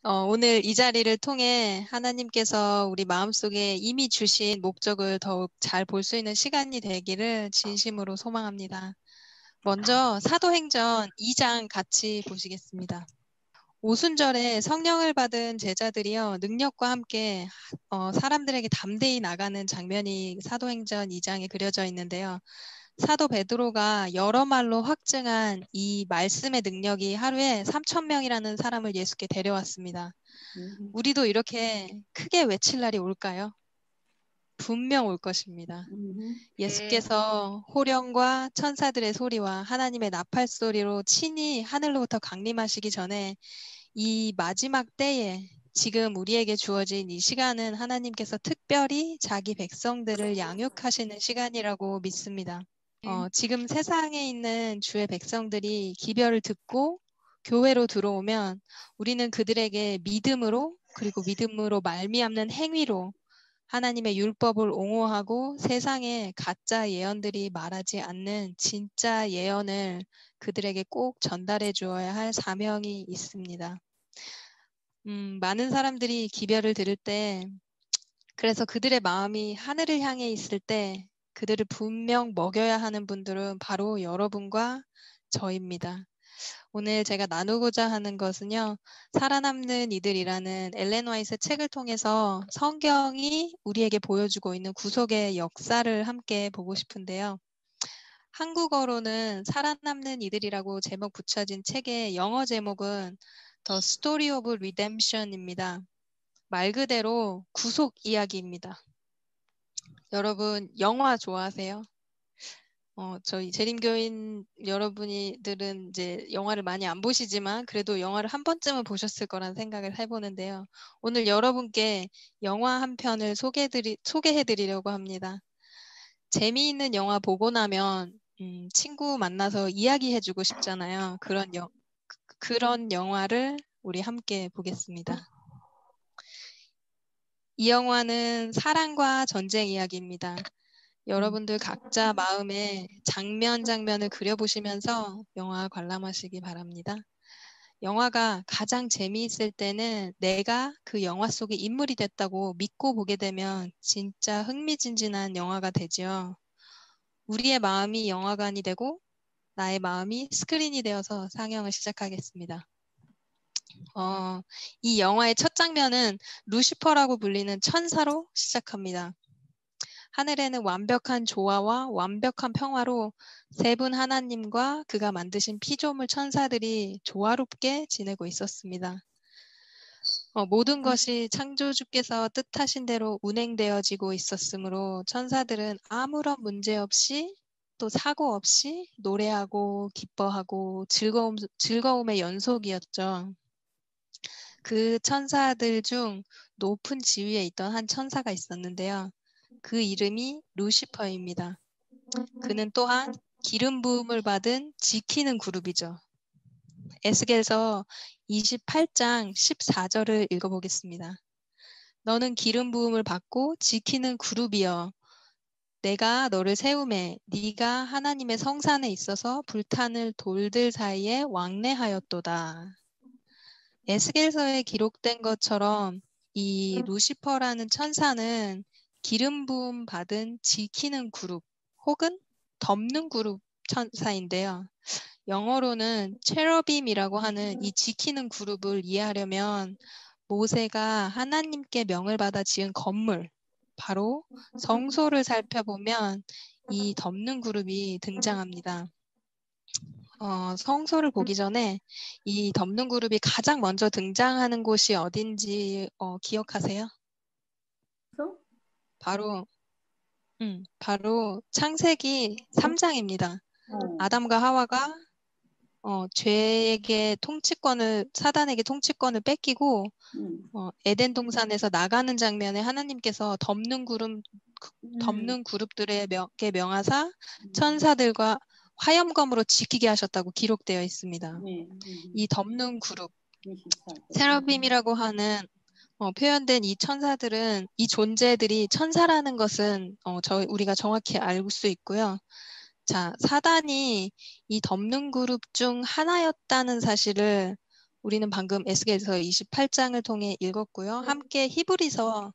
오늘 이 자리를 통해 하나님께서 우리 마음속에 이미 주신 목적을 더욱 잘 볼 수 있는 시간이 되기를 진심으로 소망합니다. 먼저 사도행전 2장 같이 보시겠습니다. 오순절에 성령을 받은 제자들이요, 능력과 함께 사람들에게 담대히 나가는 장면이 사도행전 2장에 그려져 있는데요. 사도 베드로가 여러 말로 확증한 이 말씀의 능력이 하루에 3,000명이라는 사람을 예수께 데려왔습니다. 우리도 이렇게 크게 외칠 날이 올까요? 분명 올 것입니다. 예수께서 호령과 천사들의 소리와 하나님의 나팔 소리로 친히 하늘로부터 강림하시기 전에 이 마지막 때에 지금 우리에게 주어진 이 시간은 하나님께서 특별히 자기 백성들을 양육하시는 시간이라고 믿습니다. 지금 세상에 있는 주의 백성들이 기별을 듣고 교회로 들어오면 우리는 그들에게 믿음으로, 그리고 믿음으로 말미암는 행위로 하나님의 율법을 옹호하고 세상에 가짜 예언들이 말하지 않는 진짜 예언을 그들에게 꼭 전달해 주어야 할 사명이 있습니다. 많은 사람들이 기별을 들을 때, 그래서 그들의 마음이 하늘을 향해 있을 때 그들을 분명 먹여야 하는 분들은 바로 여러분과 저입니다. 오늘 제가 나누고자 하는 것은요, 살아남는 이들이라는 엘렌 화이트 책을 통해서 성경이 우리에게 보여주고 있는 구속의 역사를 함께 보고 싶은데요. 한국어로는 살아남는 이들이라고 제목 붙여진 책의 영어 제목은 The Story of Redemption입니다. 말 그대로 구속 이야기입니다. 여러분 영화 좋아하세요? 저희 재림교인 여러분들은 이제 영화를 많이 안 보시지만 그래도 영화를 한 번쯤은 보셨을 거란 생각을 해보는데요. 오늘 여러분께 영화 한 편을 소개해드리려고 합니다. 재미있는 영화 보고 나면 친구 만나서 이야기해주고 싶잖아요. 그런 영화를 우리 함께 보겠습니다. 이 영화는 사랑과 전쟁 이야기입니다. 여러분들 각자 마음에 장면을 그려보시면서 영화 관람하시기 바랍니다. 영화가 가장 재미있을 때는 내가 그 영화 속의 인물이 됐다고 믿고 보게 되면 진짜 흥미진진한 영화가 되죠. 우리의 마음이 영화관이 되고 나의 마음이 스크린이 되어서 상영을 시작하겠습니다. 이 영화의 첫 장면은 루시퍼라고 불리는 천사로 시작합니다. 하늘에는 완벽한 조화와 완벽한 평화로 세 분 하나님과 그가 만드신 피조물 천사들이 조화롭게 지내고 있었습니다. 모든 것이 창조주께서 뜻하신 대로 운행되어지고 있었으므로 천사들은 아무런 문제 없이 또 사고 없이 노래하고 기뻐하고 즐거움의 연속이었죠. 그 천사들 중 높은 지위에 있던 한 천사가 있었는데요. 그 이름이 루시퍼입니다. 그는 또한 기름 부음을 받은 지키는 그룹이죠. 에스겔서 28장 14절을 읽어보겠습니다. 너는 기름 부음을 받고 지키는 그룹이여. 내가 너를 세우매 네가 하나님의 성산에 있어서 불타는 돌들 사이에 왕래하였도다. 에스겔서에 기록된 것처럼 이 루시퍼라는 천사는 기름 부음 받은 지키는 그룹 혹은 덮는 그룹 천사인데요. 영어로는 체러빔이라고 하는 이 지키는 그룹을 이해하려면 모세가 하나님께 명을 받아 지은 건물, 바로 성소를 살펴보면 이 덮는 그룹이 등장합니다. 성소를 보기 전에 이 덮는 그룹이 가장 먼저 등장하는 곳이 어딘지 기억하세요? 바로 창세기 3장입니다. 아담과 하와가 사단에게 통치권을 뺏기고 에덴 동산에서 나가는 장면에 하나님께서 덮는 그룹들에게 명하사 천사들과 화염검으로 지키게 하셨다고 기록되어 있습니다. 이 덮는 그룹, 세라핌이라고 하는 표현된 이 천사들은, 이 존재들이 천사라는 것은 우리가 정확히 알 수 있고요. 자, 사단이 이 덮는 그룹 중 하나였다는 사실을 우리는 방금 에스겔서 28장을 통해 읽었고요. 함께 히브리서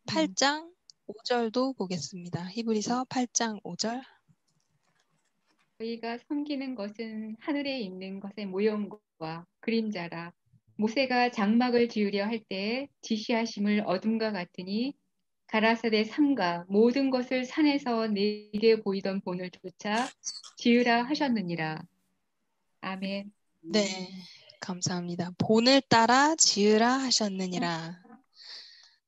8장 5절도 보겠습니다. 히브리서 8장 5절. 저희가 섬기는 것은 하늘에 있는 것의 모형과 그림자라. 모세가 장막을 지으려 할 때에 지시하심을 어둠과 같으니 가라사대 삼가 모든 것을 산에서 내게 보이던 본을 조차 지으라 하셨느니라. 아멘. 네, 감사합니다. 본을 따라 지으라 하셨느니라.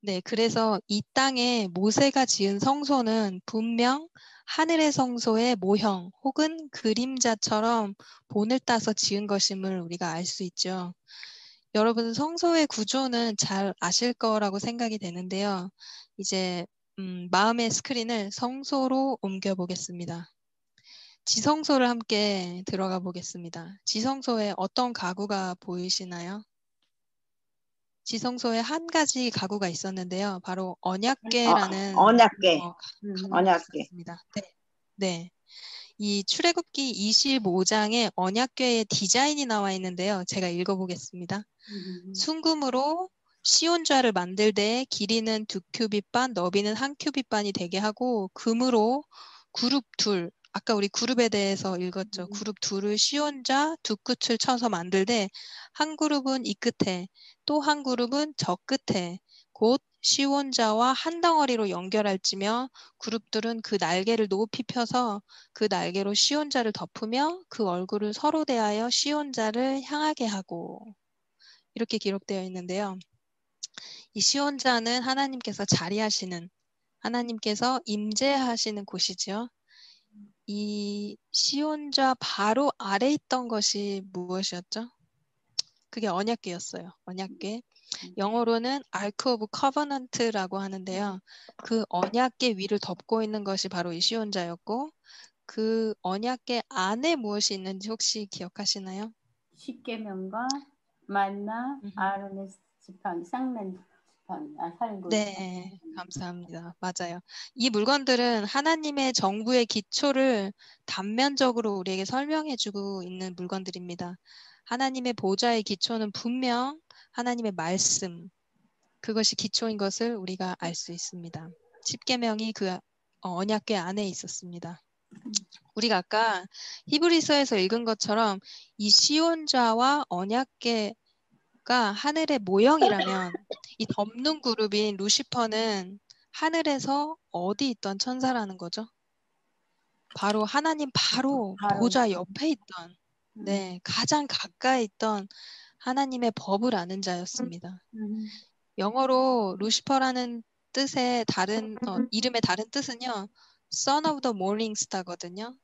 네, 그래서 이 땅에 모세가 지은 성소는 분명 하늘의 성소의 모형 혹은 그림자처럼 본을 따서 지은 것임을 우리가 알 수 있죠. 여러분 성소의 구조는 잘 아실 거라고 생각이 되는데요. 이제 마음의 스크린을 성소로 옮겨 보겠습니다. 지성소를 함께 들어가 보겠습니다. 지성소에 어떤 가구가 보이시나요? 지성소에 한 가지 가구가 있었는데요. 바로 언약궤라는 언약궤. 가구가 언약궤. 있었습니다. 네. 네. 이 출애굽기 25장에 언약궤의 디자인이 나와 있는데요. 제가 읽어보겠습니다. 순금으로 시온좌를 만들 때 길이는 2규빗 반, 너비는 1규빗 반이 되게 하고 금으로 그룹 둘, 아까 우리 그룹에 대해서 읽었죠. 그룹 둘을 시온좌 두 끝을 쳐서 만들 때 한 그룹은 이 끝에 또 한 그룹은 저 끝에 곧 시온좌와 한 덩어리로 연결할지며 그룹들은 그 날개를 높이 펴서 그 날개로 시온자를 덮으며 그 얼굴을 서로 대하여 시온자를 향하게 하고 이렇게 기록되어 있는데요. 이 시온자는 하나님께서 자리하시는 하나님께서 임재하시는 곳이죠. 이 시온자 바로 아래 있던 것이 무엇이었죠? 그게 언약궤였어요. 언약궤. 영어로는 Ark of Covenant라고 하는데요. 그 언약궤 위를 덮고 있는 것이 바로 이 시온자였고 그 언약궤 안에 무엇이 있는지 혹시 기억하시나요? 십계명과 만나, 아론의 지팡이, 쌍난 지팡이, 살구. 네, 감사합니다. 맞아요. 이 물건들은 하나님의 정부의 기초를 단면적으로 우리에게 설명해주고 있는 물건들입니다. 하나님의 보좌의 기초는 분명 하나님의 말씀, 그것이 기초인 것을 우리가 알 수 있습니다. 십계명이 그 언약궤 안에 있었습니다. 우리가 아까 히브리서에서 읽은 것처럼 이 시온자와 언약궤가 하늘의 모형이라면 이 덮는 그룹인 루시퍼는 하늘에서 어디 있던 천사라는 거죠? 바로 하나님 바로 보좌 옆에 있던 네, 가장 가까이 있던 하나님의 법을 아는 자였습니다. 영어로 루시퍼라는 뜻의 이름의 다른 뜻은요. Son of the Morning Star거든요.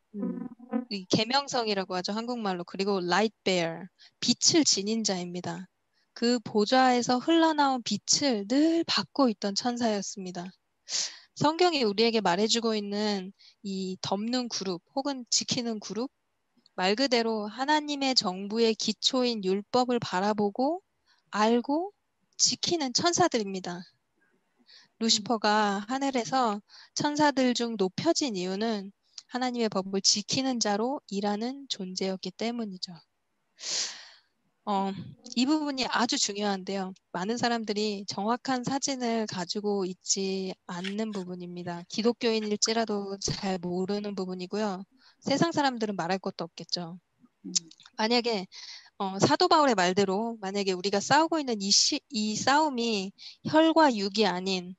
이 계명성이라고 하죠. 한국말로. 그리고 Light Bearer, 빛을 지닌 자입니다. 그 보좌에서 흘러나온 빛을 늘 받고 있던 천사였습니다. 성경이 우리에게 말해주고 있는 이 덮는 그룹 혹은 지키는 그룹, 말 그대로 하나님의 정부의 기초인 율법을 바라보고 알고 지키는 천사들입니다. 루시퍼가 하늘에서 천사들 중 높여진 이유는 하나님의 법을 지키는 자로 일하는 존재였기 때문이죠. 이 부분이 아주 중요한데요. 많은 사람들이 정확한 사진을 가지고 있지 않는 부분입니다. 기독교인일지라도 잘 모르는 부분이고요. 세상 사람들은 말할 것도 없겠죠. 만약에 사도 바울의 말대로 만약에 우리가 싸우고 있는 이 싸움이 혈과 육이 아닌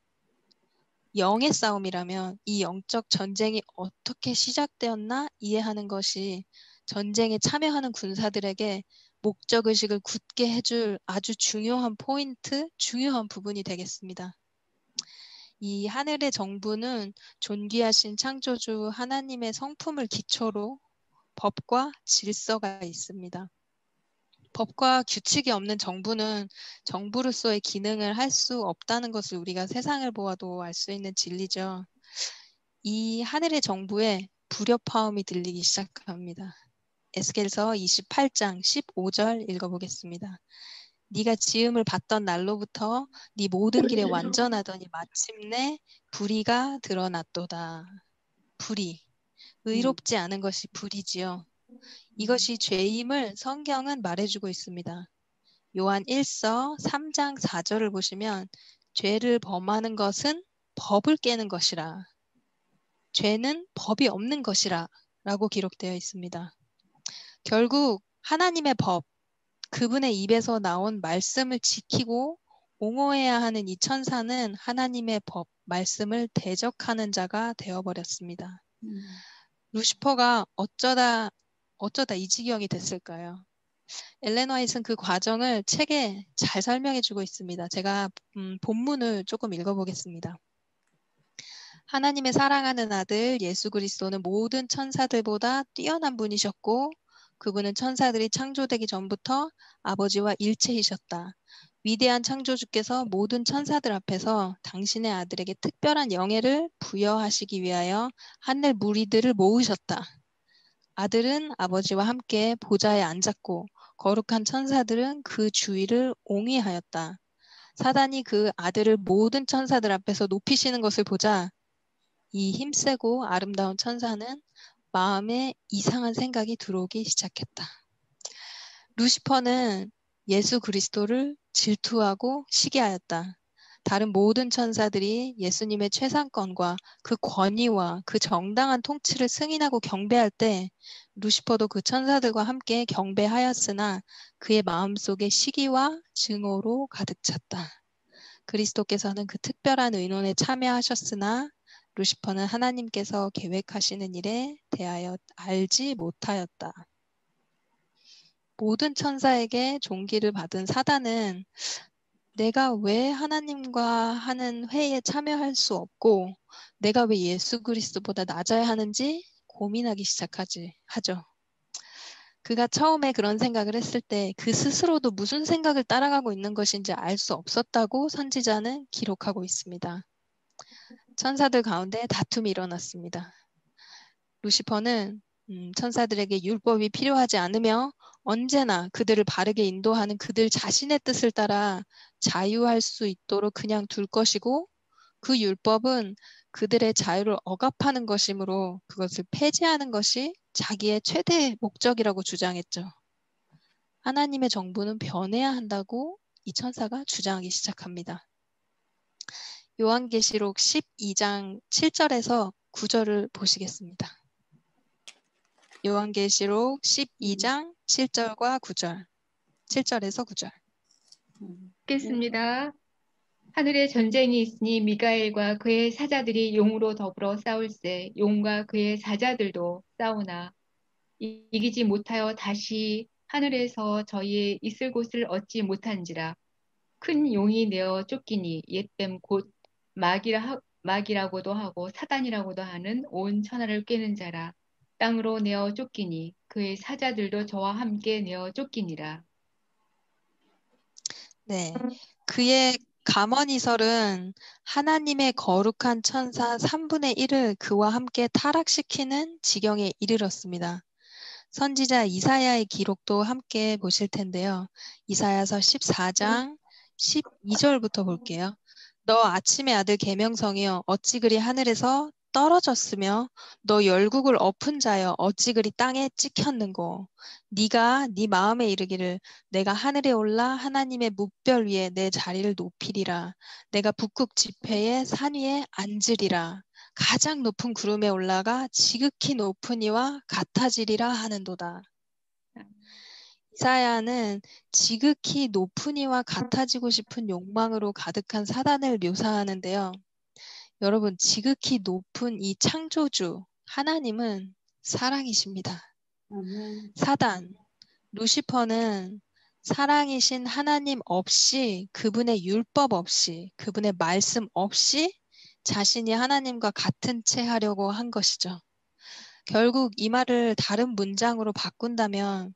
영의 싸움이라면 이 영적 전쟁이 어떻게 시작되었나 이해하는 것이 전쟁에 참여하는 군사들에게 목적의식을 굳게 해줄 아주 중요한 포인트, 중요한 부분이 되겠습니다. 이 하늘의 정부는 존귀하신 창조주 하나님의 성품을 기초로 법과 질서가 있습니다. 법과 규칙이 없는 정부는 정부로서의 기능을 할 수 없다는 것을 우리가 세상을 보아도 알 수 있는 진리죠. 이 하늘의 정부에 불협화음이 들리기 시작합니다. 에스겔서 28장 15절 읽어보겠습니다. 네가 지음을 받던 날로부터 네 모든 길에 완전하더니 마침내 불의가 드러났도다. 불의. 의롭지 않은 것이 불이지요. 이것이 죄임을 성경은 말해주고 있습니다. 요한 1서 3장 4절을 보시면 죄를 범하는 것은 법을 깨는 것이라. 죄는 법이 없는 것이라 라고 기록되어 있습니다. 결국 하나님의 법, 그분의 입에서 나온 말씀을 지키고 옹호해야 하는 이 천사는 하나님의 법, 말씀을 대적하는 자가 되어버렸습니다. 루시퍼가 어쩌다 이 지경이 됐을까요? 엘렌 화이트는 그 과정을 책에 잘 설명해주고 있습니다. 제가 본문을 조금 읽어보겠습니다. 하나님의 사랑하는 아들 예수 그리스도는 모든 천사들보다 뛰어난 분이셨고 그분은 천사들이 창조되기 전부터 아버지와 일체이셨다. 위대한 창조주께서 모든 천사들 앞에서 당신의 아들에게 특별한 영예를 부여하시기 위하여 하늘 무리들을 모으셨다. 아들은 아버지와 함께 보좌에 앉았고 거룩한 천사들은 그 주위를 옹이하였다. 사단이 그 아들을 모든 천사들 앞에서 높이시는 것을 보자 이 힘세고 아름다운 천사는 마음에 이상한 생각이 들어오기 시작했다. 루시퍼는 예수 그리스도를 질투하고 시기하였다. 다른 모든 천사들이 예수님의 최상권과 그 권위와 그 정당한 통치를 승인하고 경배할 때 루시퍼도 그 천사들과 함께 경배하였으나 그의 마음속에 시기와 증오로 가득 찼다. 그리스도께서는 그 특별한 의논에 참여하셨으나 루시퍼는 하나님께서 계획하시는 일에 대하여 알지 못하였다. 모든 천사에게 존귀를 받은 사단은 내가 왜 하나님과 하는 회의에 참여할 수 없고 내가 왜 예수 그리스도보다 낮아야 하는지 고민하기 하죠. 그가 처음에 그런 생각을 했을 때 그 스스로도 무슨 생각을 따라가고 있는 것인지 알 수 없었다고 선지자는 기록하고 있습니다. 천사들 가운데 다툼이 일어났습니다. 루시퍼는 천사들에게 율법이 필요하지 않으며 언제나 그들을 바르게 인도하는 그들 자신의 뜻을 따라 자유할 수 있도록 그냥 둘 것이고 그 율법은 그들의 자유를 억압하는 것이므로 그것을 폐지하는 것이 자기의 최대 목적이라고 주장했죠. 하나님의 정부는 변해야 한다고 이 천사가 주장하기 시작합니다. 요한계시록 12장 7절에서 9절을 보시겠습니다. 요한계시록 12장 7절과 9절, 7절에서 9절. 읽겠습니다. 하늘에 전쟁이 있으니 미가엘과 그의 사자들이 용으로 더불어 싸울세 용과 그의 사자들도 싸우나 이기지 못하여 다시 하늘에서 저희의 있을 곳을 얻지 못한지라 큰 용이 내어 쫓기니 옛뱀 곧 마귀라고도 하고 사단이라고도 하는 온 천하를 꿰는 자라 땅으로 내어 쫓기니 그의 사자들도 저와 함께 내어 쫓기니라. 네, 그의 감언이설은 하나님의 거룩한 천사 3분의 1을 그와 함께 타락시키는 지경에 이르렀습니다. 선지자 이사야의 기록도 함께 보실 텐데요. 이사야서 14장 12절부터 볼게요. 너 아침의 아들 계명성이여 어찌 그리 하늘에서 떨어졌으며 너 열국을 엎은 자여 어찌 그리 땅에 찍혔는고 네가 네 마음에 이르기를 내가 하늘에 올라 하나님의 뭇별 위에 내 자리를 높이리라 내가 북극 지폐의 산 위에 앉으리라 가장 높은 구름에 올라가 지극히 높은 이와 같아지리라 하는도다. 이사야는 지극히 높은 이와 같아지고 싶은 욕망으로 가득한 사단을 묘사하는데요. 여러분, 지극히 높은 이 창조주 하나님은 사랑이십니다. 사단, 루시퍼는 사랑이신 하나님 없이 그분의 율법 없이 그분의 말씀 없이 자신이 하나님과 같은 채 하려고 한 것이죠. 결국 이 말을 다른 문장으로 바꾼다면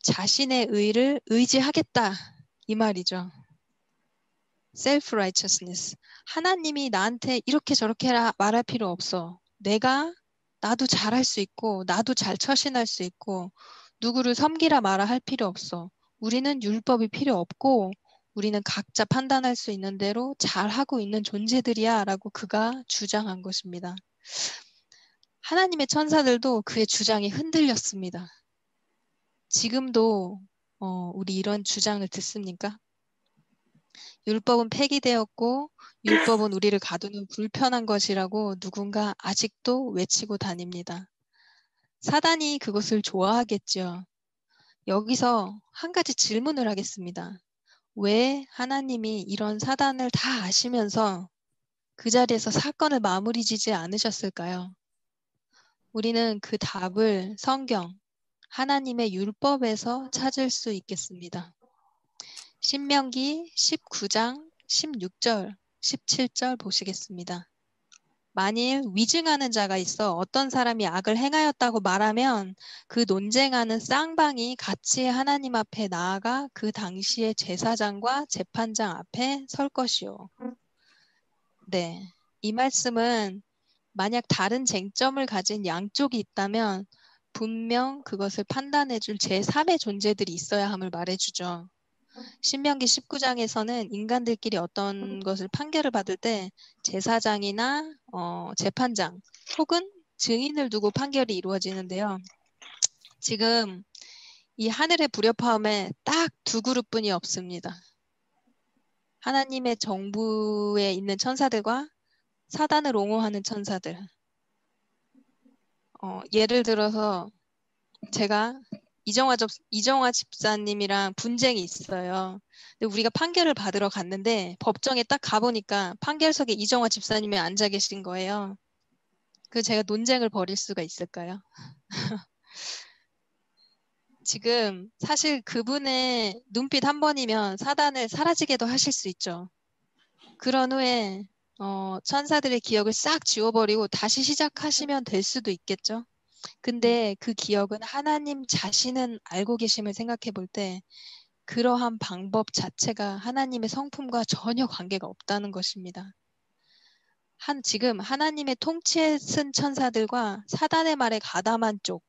자신의 의를 의지하겠다 이 말이죠. self-righteousness. 하나님이 나한테 이렇게 저렇게 말할 필요 없어. 나도 잘할 수 있고 나도 잘 처신할 수 있고 누구를 섬기라 마라 할 필요 없어. 우리는 율법이 필요 없고 우리는 각자 판단할 수 있는 대로 잘하고 있는 존재들이야 라고 그가 주장한 것입니다. 하나님의 천사들도 그의 주장이 흔들렸습니다. 지금도 우리 이런 주장을 듣습니까? 율법은 폐기되었고 율법은 우리를 가두는 불편한 것이라고 누군가 아직도 외치고 다닙니다. 사단이 그것을 좋아하겠죠. 여기서 한 가지 질문을 하겠습니다. 왜 하나님이 이런 사단을 다 아시면서 그 자리에서 사건을 마무리 지지 않으셨을까요? 우리는 그 답을 성경, 하나님의 율법에서 찾을 수 있겠습니다. 신명기 19장 16절, 17절 보시겠습니다. 만일 위증하는 자가 있어 어떤 사람이 악을 행하였다고 말하면 그 논쟁하는 쌍방이 같이 하나님 앞에 나아가 그 당시의 제사장과 재판장 앞에 설 것이요. 네, 이 말씀은 만약 다른 쟁점을 가진 양쪽이 있다면 분명 그것을 판단해 줄 제3의 존재들이 있어야 함을 말해주죠. 신명기 19장에서는 인간들끼리 어떤 것을 판결을 받을 때 제사장이나 재판장 혹은 증인을 두고 판결이 이루어지는데요. 지금 이 하늘의 불협화음에 딱 두 그룹뿐이 없습니다. 하나님의 정부에 있는 천사들과 사단을 옹호하는 천사들. 예를 들어서 제가 이정화 집사님이랑 분쟁이 있어요. 근데 우리가 판결을 받으러 갔는데 법정에 딱 가보니까 판결석에 이정화 집사님이 앉아 계신 거예요. 그 제가 논쟁을 벌일 수가 있을까요? 지금 사실 그분의 눈빛 한 번이면 사단을 사라지게도 하실 수 있죠. 그런 후에 천사들의 기억을 싹 지워버리고 다시 시작하시면 될 수도 있겠죠. 근데 그 기억은 하나님 자신은 알고 계심을 생각해 볼 때 그러한 방법 자체가 하나님의 성품과 전혀 관계가 없다는 것입니다. 지금 하나님의 통치에 쓴 천사들과 사단의 말에 가담한 쪽,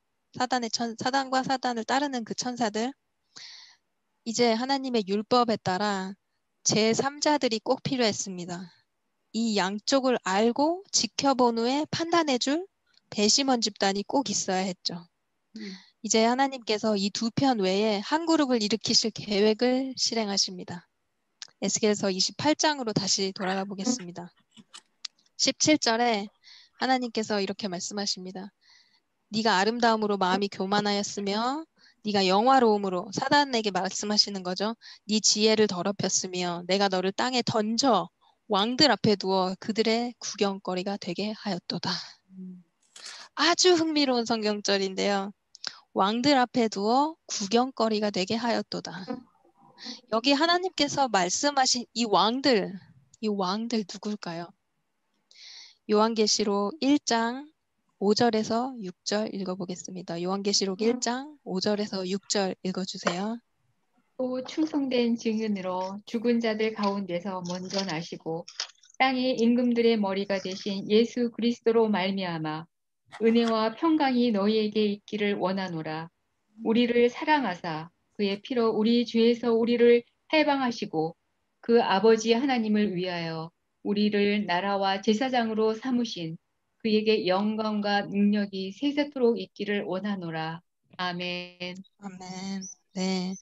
사단과 사단을 따르는 그 천사들, 이제 하나님의 율법에 따라 제3자들이 꼭 필요했습니다. 이 양쪽을 알고 지켜본 후에 판단해줄 배심원 집단이 꼭 있어야 했죠. 이제 하나님께서 이 두 편 외에 한 그룹을 일으키실 계획을 실행하십니다. 에스겔서 28장으로 다시 돌아가 보겠습니다. 17절에 하나님께서 이렇게 말씀하십니다. 네가 아름다움으로 마음이 교만하였으며 네가 영화로움으로 사단에게 말씀하시는 거죠. 네 지혜를 더럽혔으며 내가 너를 땅에 던져 왕들 앞에 두어 그들의 구경거리가 되게 하였도다. 아주 흥미로운 성경절인데요. 왕들 앞에 두어 구경거리가 되게 하였도다. 여기 하나님께서 말씀하신 이 왕들 누굴까요? 요한계시록 1장 5절에서 6절 읽어보겠습니다. 요한계시록 1장 5절에서 6절 읽어주세요. 또 충성된 증인으로 죽은 자들 가운데서 먼저 나시고 땅의 임금들의 머리가 되신 예수 그리스도로 말미암아 은혜와 평강이 너희에게 있기를 원하노라. 우리를 사랑하사 그의 피로 우리 죄에서 우리를 해방하시고 그 아버지 하나님을 위하여 우리를 나라와 제사장으로 삼으신 그에게 영광과 능력이 세세토록 있기를 원하노라. 아멘. 아멘. 네.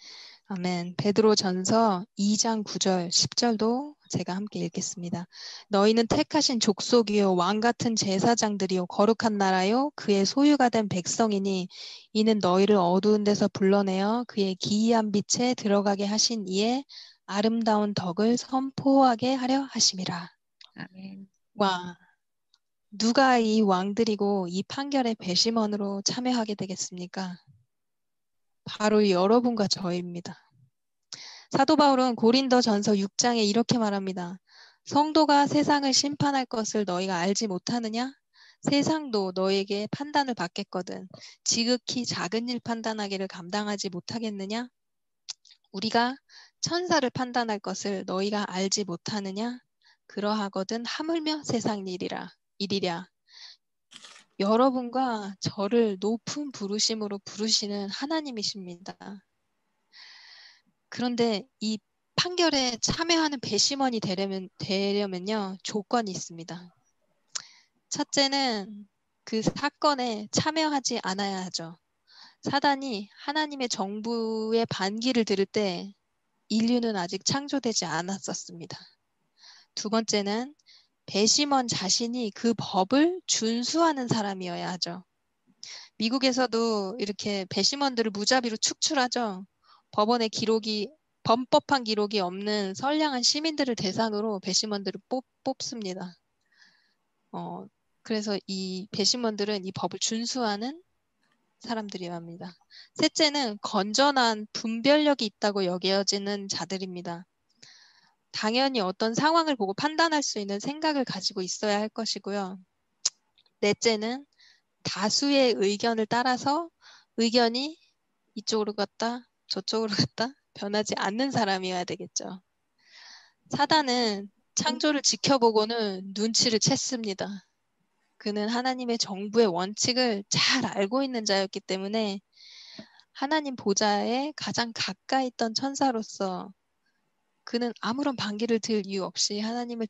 아멘. 베드로전서 2장 9절 10절도 제가 함께 읽겠습니다. 너희는 택하신 족속이요 왕 같은 제사장들이요 거룩한 나라요 그의 소유가 된 백성이니 이는 너희를 어두운 데서 불러내어 그의 기이한 빛에 들어가게 하신 이의 아름다운 덕을 선포하게 하려 하심이라. 아멘. 와, 누가 이 왕들이고 이 판결의 배심원으로 참여하게 되겠습니까? 바로 여러분과 저입니다. 사도 바울은 고린도전서 6장에 이렇게 말합니다. 성도가 세상을 심판할 것을 너희가 알지 못하느냐? 세상도 너에게 판단을 받겠거든. 지극히 작은 일 판단하기를 감당하지 못하겠느냐? 우리가 천사를 판단할 것을 너희가 알지 못하느냐? 그러하거든 하물며 세상 일이랴. 여러분과 저를 높은 부르심으로 부르시는 하나님이십니다. 그런데 이 판결에 참여하는 배심원이 되려면요, 조건이 있습니다. 첫째는 그 사건에 참여하지 않아야 하죠. 사단이 하나님의 정부의 반기를 들을 때 인류는 아직 창조되지 않았었습니다. 두 번째는 배심원 자신이 그 법을 준수하는 사람이어야 하죠. 미국에서도 이렇게 배심원들을 무자비로 축출하죠. 법원의 기록이 범법한 기록이 없는 선량한 시민들을 대상으로 배심원들을 뽑습니다. 그래서 이 배심원들은 이 법을 준수하는 사람들이어야 합니다. 셋째는 건전한 분별력이 있다고 여겨지는 자들입니다. 당연히 어떤 상황을 보고 판단할 수 있는 생각을 가지고 있어야 할 것이고요. 넷째는 다수의 의견을 따라서 의견이 이쪽으로 갔다 저쪽으로 갔다 변하지 않는 사람이어야 되겠죠. 사단은 창조를 지켜보고는 눈치를 챘습니다. 그는 하나님의 정부의 원칙을 잘 알고 있는 자였기 때문에 하나님 보좌에 가장 가까이 있던 천사로서 그는 아무런 반기를 들 이유 없이 하나님을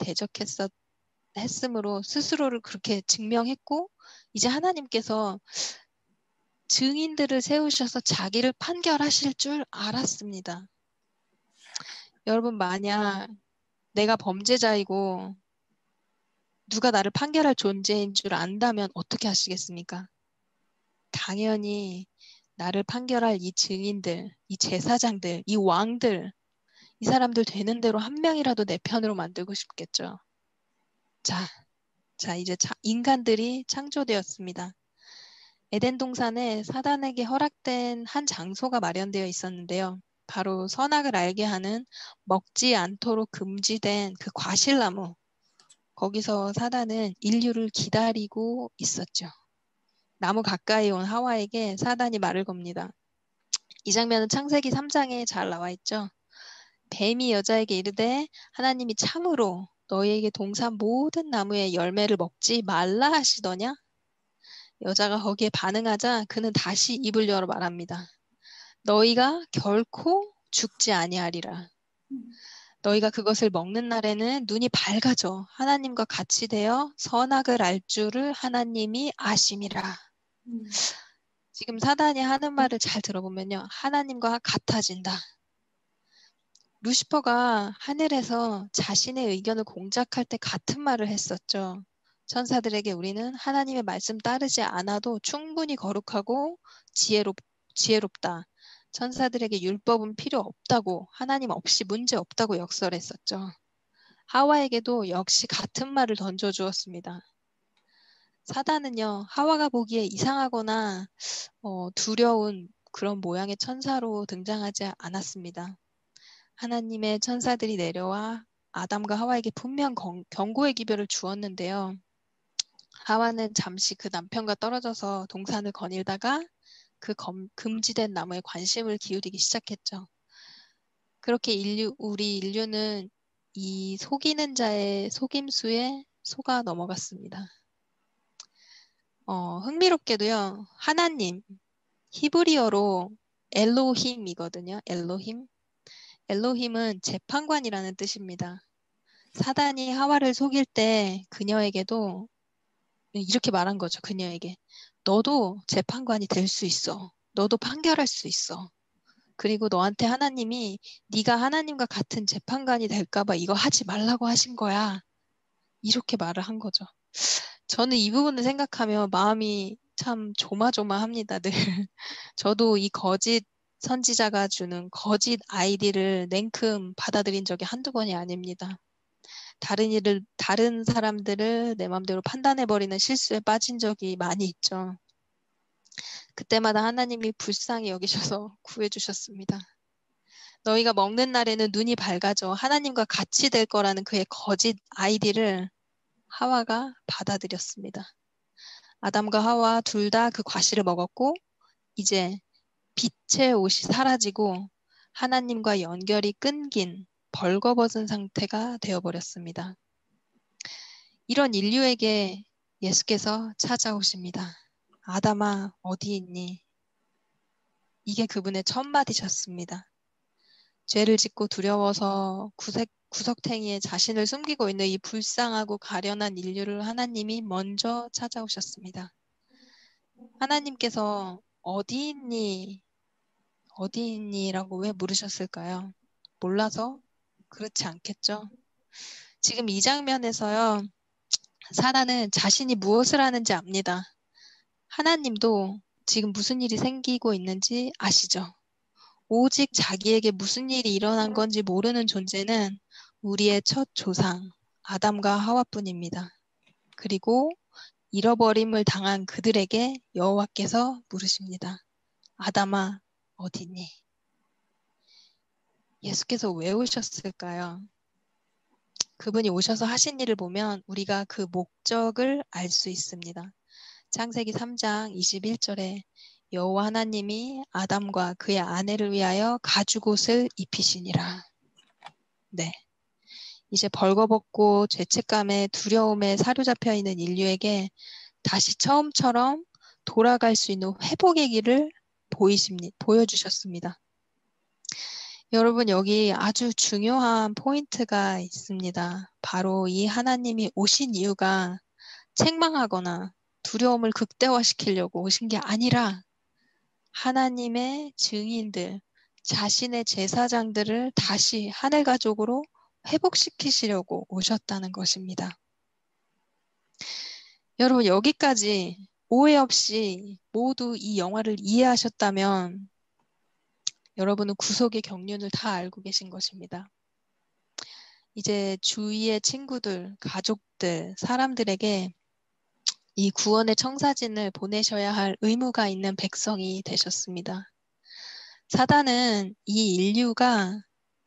했으므로 스스로를 그렇게 증명했고 이제 하나님께서 증인들을 세우셔서 자기를 판결하실 줄 알았습니다. 여러분, 만약 내가 범죄자이고 누가 나를 판결할 존재인 줄 안다면 어떻게 하시겠습니까? 당연히 나를 판결할 이 증인들, 이 제사장들, 이 왕들, 이 사람들 되는 대로 한 명이라도 내 편으로 만들고 싶겠죠. 자, 이제 인간들이 창조되었습니다. 에덴 동산에 사단에게 허락된 한 장소가 마련되어 있었는데요. 바로 선악을 알게 하는 먹지 않도록 금지된 그 과실나무. 거기서 사단은 인류를 기다리고 있었죠. 나무 가까이 온 하와에게 사단이 말을 겁니다. 이 장면은 창세기 3장에 잘 나와 있죠. 뱀이 여자에게 이르되 하나님이 참으로 너희에게 동산 모든 나무의 열매를 먹지 말라 하시더냐? 여자가 거기에 반응하자 그는 다시 입을 열어 말합니다. 너희가 결코 죽지 아니하리라. 너희가 그것을 먹는 날에는 눈이 밝아져 하나님과 같이 되어 선악을 알 줄을 하나님이 아심이라. 지금 사단이 하는 말을 잘 들어보면요. 하나님과 같아진다. 루시퍼가 하늘에서 자신의 의견을 공작할 때 같은 말을 했었죠. 천사들에게 우리는 하나님의 말씀 따르지 않아도 충분히 거룩하고 지혜롭다. 천사들에게 율법은 필요 없다고, 하나님 없이 문제 없다고 역설했었죠. 하와에게도 역시 같은 말을 던져주었습니다. 사단은요, 하와가 보기에 이상하거나 두려운 그런 모양의 천사로 등장하지 않았습니다. 하나님의 천사들이 내려와 아담과 하와에게 분명 경고의 기별을 주었는데요. 하와는 잠시 그 남편과 떨어져서 동산을 거닐다가 그 금지된 나무에 관심을 기울이기 시작했죠. 그렇게 우리 인류는 이 속이는 자의 속임수에 속아 넘어갔습니다. 흥미롭게도요. 하나님, 히브리어로 엘로힘이거든요. 엘로힘은 재판관이라는 뜻입니다. 사단이 하와를 속일 때 그녀에게도 이렇게 말한 거죠. 그녀에게. 너도 재판관이 될 수 있어. 너도 판결할 수 있어. 그리고 너한테 하나님이 네가 하나님과 같은 재판관이 될까 봐 이거 하지 말라고 하신 거야. 이렇게 말을 한 거죠. 저는 이 부분을 생각하면 마음이 참 조마조마합니다. 늘. 저도 이 거짓 선지자가 주는 거짓 아이디를 냉큼 받아들인 적이 한두 번이 아닙니다. 다른 사람들을 내 마음대로 판단해버리는 실수에 빠진 적이 많이 있죠. 그때마다 하나님이 불쌍히 여기셔서 구해주셨습니다. 너희가 먹는 날에는 눈이 밝아져 하나님과 같이 될 거라는 그의 거짓 아이디를 하와가 받아들였습니다. 아담과 하와 둘 다 그 과실을 먹었고 이제 빛의 옷이 사라지고 하나님과 연결이 끊긴 벌거벗은 상태가 되어버렸습니다. 이런 인류에게 예수께서 찾아오십니다. 아담아, 어디 있니? 이게 그분의 첫 마디셨습니다. 죄를 짓고 두려워서 구석탱이에 자신을 숨기고 있는 이 불쌍하고 가련한 인류를 하나님이 먼저 찾아오셨습니다. 하나님께서 어디 있니? 어디 있니?라고 왜 물으셨을까요? 몰라서? 그렇지 않겠죠? 지금 이 장면에서요. 사단은 자신이 무엇을 하는지 압니다. 하나님도 지금 무슨 일이 생기고 있는지 아시죠? 오직 자기에게 무슨 일이 일어난 건지 모르는 존재는 우리의 첫 조상 아담과 하와뿐입니다. 그리고 잃어버림을 당한 그들에게 여호와께서 물으십니다. 아담아, 어디니? 예수께서 왜 오셨을까요? 그분이 오셔서 하신 일을 보면 우리가 그 목적을 알 수 있습니다. 창세기 3장 21절에 여호와 하나님이 아담과 그의 아내를 위하여 가죽옷을 입히시니라. 네, 이제 벌거벗고 죄책감에 두려움에 사로잡혀 있는 인류에게 다시 처음처럼 돌아갈 수 있는 회복의 길을 보여주셨습니다. 여러분, 여기 아주 중요한 포인트가 있습니다. 바로 이 하나님이 오신 이유가 책망하거나 두려움을 극대화시키려고 오신 게 아니라 하나님의 증인들, 자신의 제사장들을 다시 하늘 가족으로 회복시키시려고 오셨다는 것입니다. 여러분, 여기까지 오해 없이 모두 이 영화를 이해하셨다면 여러분은 구속의 경륜을 다 알고 계신 것입니다. 이제 주위의 친구들, 가족들, 사람들에게 이 구원의 청사진을 보내셔야 할 의무가 있는 백성이 되셨습니다. 사단은 이 인류가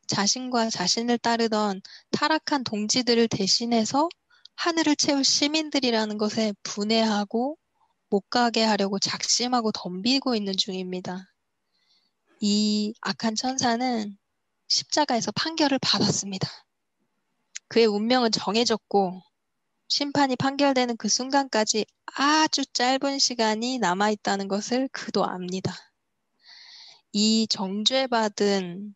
자신과 자신을 따르던 타락한 동지들을 대신해서 하늘을 채울 시민들이라는 것에 분해하고 못 가게 하려고 작심하고 덤비고 있는 중입니다. 이 악한 천사는 십자가에서 판결을 받았습니다. 그의 운명은 정해졌고 심판이 판결되는 그 순간까지 아주 짧은 시간이 남아있다는 것을 그도 압니다. 이 정죄받은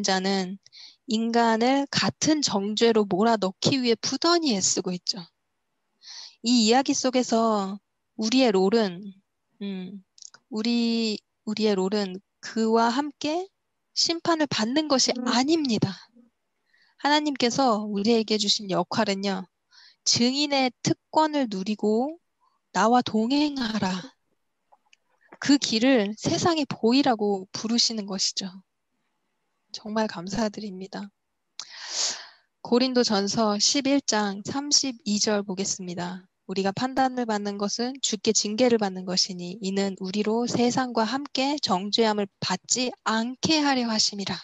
자는 인간을 같은 정죄로 몰아넣기 위해 부단히 애쓰고 있죠. 이 이야기 속에서 우리의 롤은 그와 함께 심판을 받는 것이 아닙니다. 하나님께서 우리에게 주신 역할은요. 증인의 특권을 누리고 나와 동행하라. 그 길을 세상에 보이라고 부르시는 것이죠. 정말 감사드립니다. 고린도전서 11장 32절 보겠습니다. 우리가 판단을 받는 것은 주께 징계를 받는 것이니 이는 우리로 세상과 함께 정죄함을 받지 않게 하려 하심이라.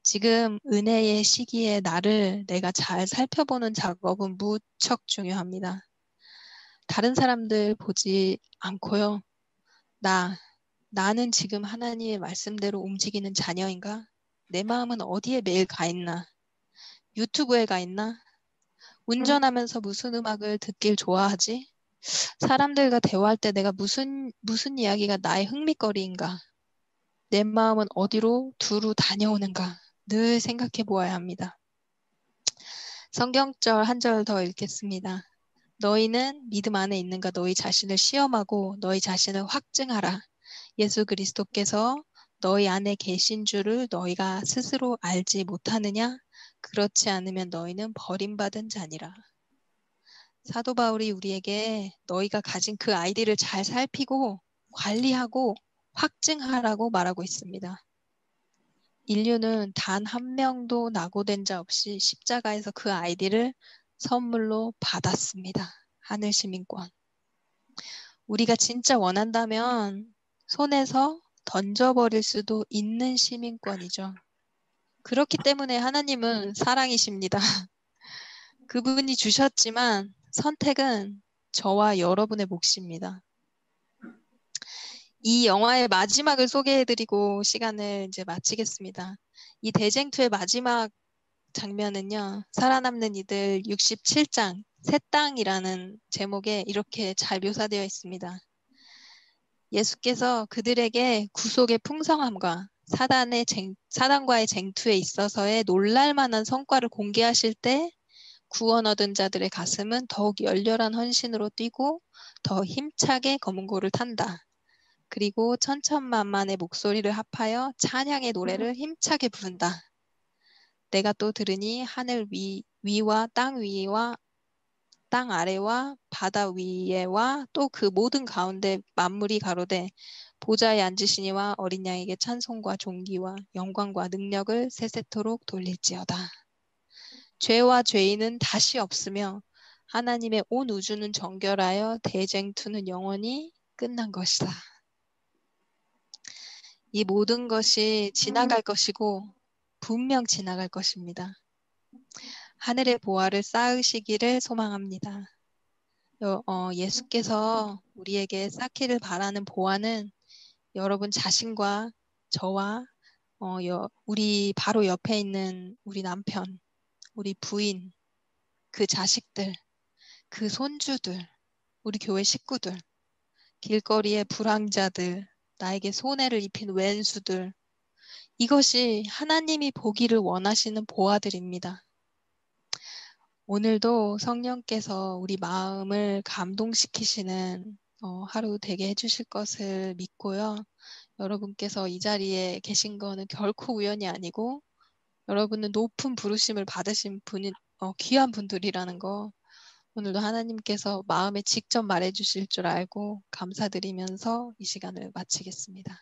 지금 은혜의 시기에 나를 내가 잘 살펴보는 작업은 무척 중요합니다. 다른 사람들 보지 않고요. 나는 지금 하나님의 말씀대로 움직이는 자녀인가? 내 마음은 어디에 매일 가 있나? 유튜브에 가 있나? 운전하면서 무슨 음악을 듣길 좋아하지? 사람들과 대화할 때 내가 무슨 이야기가 나의 흥미거리인가? 내 마음은 어디로 두루 다녀오는가? 늘 생각해 보아야 합니다. 성경절 한 절 더 읽겠습니다. 너희는 믿음 안에 있는가? 너희 자신을 시험하고 너희 자신을 확증하라. 예수 그리스도께서 너희 안에 계신 줄을 너희가 스스로 알지 못하느냐? 그렇지 않으면 너희는 버림받은 자니라. 사도 바울이 우리에게 너희가 가진 그 아이디를 잘 살피고 관리하고 확증하라고 말하고 있습니다. 인류는 단 한 명도 낙오된 자 없이 십자가에서 그 아이디를 선물로 받았습니다. 하늘 시민권. 우리가 진짜 원한다면 손에서 던져버릴 수도 있는 시민권이죠. 그렇기 때문에 하나님은 사랑이십니다. 그분이 주셨지만 선택은 저와 여러분의 몫입니다. 이 영화의 마지막을 소개해드리고 시간을 이제 마치겠습니다. 이 대쟁투의 마지막 장면은요. 살아남는 이들 67장 새 땅이라는 제목에 이렇게 잘 묘사되어 있습니다. 예수께서 그들에게 구속의 풍성함과 사단과의 쟁투에 있어서의 놀랄만한 성과를 공개하실 때 구원 얻은 자들의 가슴은 더욱 열렬한 헌신으로 뛰고 더 힘차게 검은 고를 탄다. 그리고 천천만만의 목소리를 합하여 찬양의 노래를 힘차게 부른다. 내가 또 들으니 하늘 위와 땅 위와 땅 아래와 바다 위에와 또 그 모든 가운데 만물이 가로되 보좌에 앉으시니와 어린 양에게 찬송과 존귀와 영광과 능력을 세세토록 돌릴지어다. 죄와 죄인은 다시 없으며 하나님의 온 우주는 정결하여 대쟁투는 영원히 끝난 것이다. 이 모든 것이 지나갈 것이고 분명 지나갈 것입니다. 하늘의 보화를 쌓으시기를 소망합니다. 예수께서 우리에게 쌓기를 바라는 보화는 여러분 자신과 저와 우리 바로 옆에 있는 우리 남편, 우리 부인, 그 자식들, 그 손주들, 우리 교회 식구들, 길거리의 불황자들, 나에게 손해를 입힌 왼수들, 이것이 하나님이 보기를 원하시는 보화들입니다. 오늘도 성령께서 우리 마음을 감동시키시는 하루 되게 해주실 것을 믿고요. 여러분께서 이 자리에 계신 거는 결코 우연이 아니고 여러분은 높은 부르심을 받으신 귀한 분들이라는 거 오늘도 하나님께서 마음에 직접 말해주실 줄 알고 감사드리면서 이 시간을 마치겠습니다.